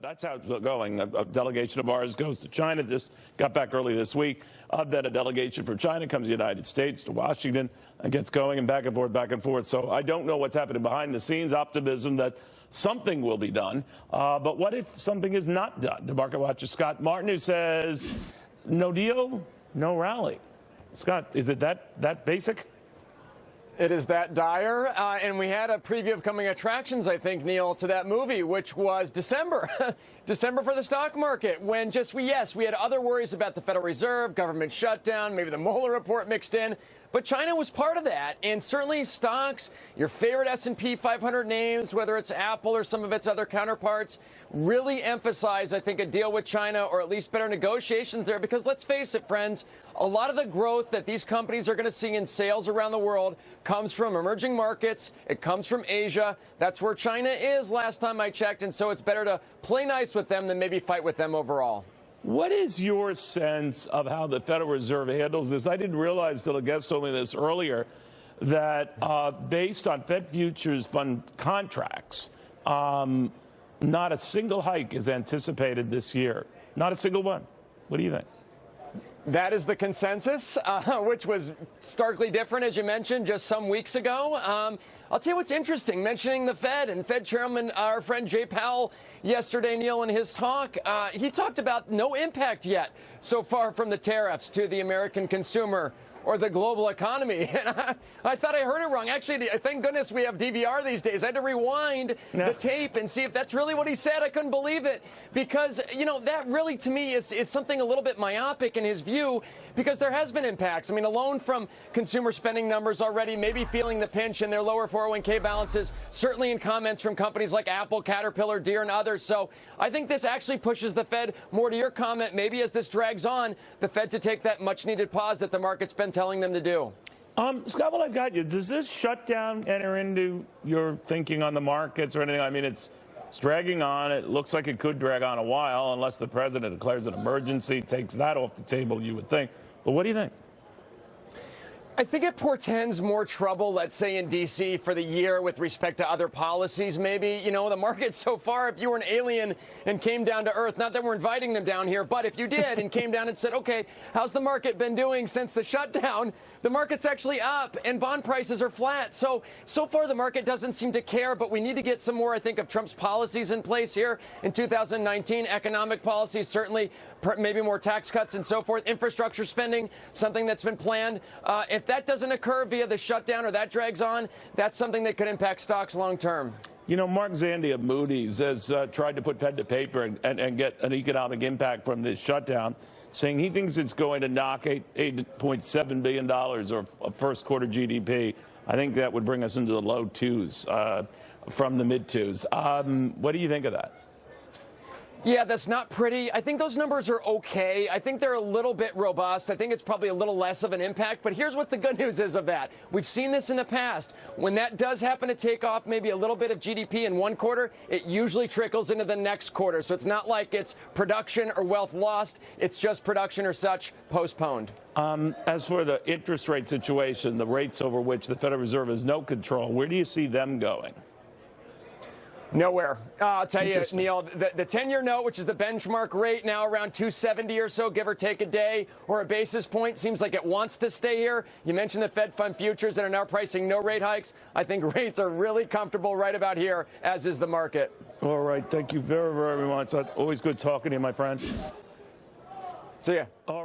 That's how it's going. A delegation of ours goes to China. Just got back early this week. Then a delegation from China comes to the United States, to Washington, and gets going and back and forth, back and forth. So I don't know what's happening behind the scenes. Optimism that something will be done. But what if something is not done? The market watcher Scott Martin, who says, no deal, no rally. Scott, is it that basic? It is that dire, and we had a preview of coming attractions, I think, Neil, to that movie, which was December. December for the stock market, when we had other worries about the Federal Reserve, government shutdown, maybe the Mueller report mixed in. But China was part of that, and certainly stocks, your favorite S&P 500 names, whether it's Apple or some of its other counterparts, really emphasize, I think, a deal with China, or at least better negotiations there, because let's face it, friends, a lot of the growth that these companies are going to see in sales around the world comes from emerging markets. It comes from Asia. That's where China is last time I checked, and so it's better to play nice with them than maybe fight with them overall. What is your sense of how the Federal Reserve handles this? I didn't realize till a guest told me this earlier that based on Fed futures fund contracts, not a single hike is anticipated this year. Not a single one. What do you think? That is the consensus, which was starkly different, as you mentioned, just some weeks ago. I'll tell you what's interesting, mentioning the Fed and Fed Chairman, our friend Jay Powell, yesterday, Neil, in his talk, he talked about no impact yet so far from the tariffs to the American consumer or the global economy. And I thought I heard it wrong. Actually, thank goodness we have DVR these days. I had to rewind the tape and see if that's really what he said. I couldn't believe it because, you know, that really to me is something a little bit myopic in his view, because there has been impacts. I mean, alone from consumer spending numbers already, maybe feeling the pinch in their lower 401k balances, certainly in comments from companies like Apple, Caterpillar, Deere, and others. So I think this actually pushes the Fed, more to your comment, maybe as this drags on, the Fed to take that much-needed pause that the market's been telling them to do. Scott, while I've got you, does this shutdown enter into your thinking on the markets or anything? I mean, it's dragging on. It looks like it could drag on a while unless the president declares an emergency, takes that off the table, you would think. But what do you think? I think it portends more trouble, let's say, in D.C. for the year with respect to other policies, maybe. You know, the market so far, if you were an alien and came down to Earth, not that we're inviting them down here, but if you did and came down and said, okay, how's the market been doing since the shutdown? The market's actually up and bond prices are flat. So far the market doesn't seem to care, but we need to get some more, I think, of Trump's policies in place here in 2019. Economic policies, certainly, maybe more tax cuts and so forth. Infrastructure spending, something that's been planned. If that doesn't occur via the shutdown or that drags on, that's something that could impact stocks long term. You know, Mark Zandi of Moody's has tried to put pen to paper and get an economic impact from this shutdown, saying he thinks it's going to knock $8.7 billion or first quarter GDP. I think that would bring us into the low twos from the mid twos. What do you think of that? Yeah, that's not pretty. I think those numbers are okay. I think they're a little bit robust. I think it's probably a little less of an impact. But here's what the good news is of that. We've seen this in the past. When that does happen to take off maybe a little bit of GDP in one quarter, it usually trickles into the next quarter. So it's not like it's production or wealth lost. It's just production or such postponed. As for the interest rate situation, the rates over which the Federal Reserve has no control, where do you see them going? Nowhere. I'll tell you, Neil, the 10-year note, which is the benchmark rate now around 270 or so, give or take a day or a basis point, seems like it wants to stay here. You mentioned the Fed fund futures that are now pricing no rate hikes. I think rates are really comfortable right about here, as is the market. All right. Thank you very, very much. It's always good talking to you, my friend. See ya. All right.